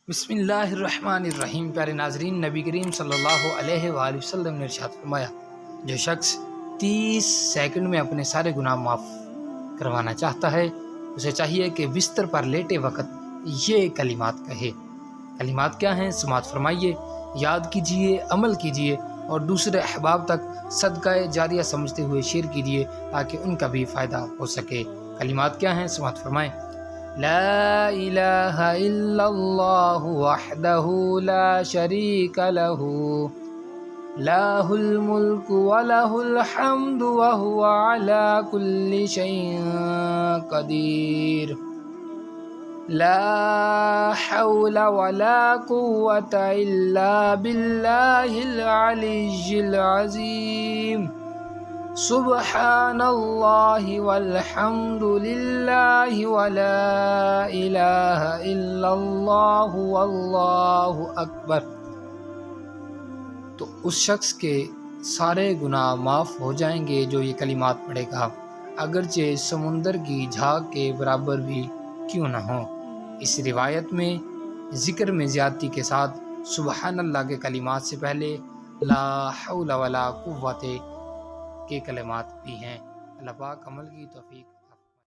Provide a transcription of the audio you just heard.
بسم اللہ الرحمن الرحیم۔ پیارے ناظرین، نبی کریم صلی اللہ علیہ وآلہ وسلم نے ارشاد فرمایا، جو شخص 30 سیکنڈ میں اپنے سارے گناہ معاف کروانا چاہتا ہے، اسے چاہیے کہ بستر پر لیٹے وقت یہ کلمات کہے۔ کلمات کیا ہیں؟ سماعت فرمائیے، یاد کیجئے، عمل کیجئے اور دوسرے احباب تک صدقہ جاریہ سمجھتے ہوئے شیئر کیجئے تاکہ ان کا بھی فائدہ ہو سکے۔ کلمات کیا ہیں؟ سماعت فرمائیں۔ لا الہ الا اللہ وحدہ لا شریک لہ لہ الملک ولہ الحمد وہو علی کل شیء قدیر لا حول ولا قوة الا باللہ العلی العظیم سبحان اللہ والحمد للہ ولا الہ الا اللہ واللہ اکبر۔ تو اس شخص کے سارے گناہ معاف ہو جائیں گے جو یہ کلمات پڑھے گا، اگرچہ سمندر کی جھاگ کے برابر بھی کیوں نہ ہو۔ اس روایت میں ذکر میں زیادتی کے ساتھ سبحان اللہ کے کلمات سے پہلے لا حول ولا قوت کے کلمات بھی ہیں۔ اللہ پاک عمل کی توفیق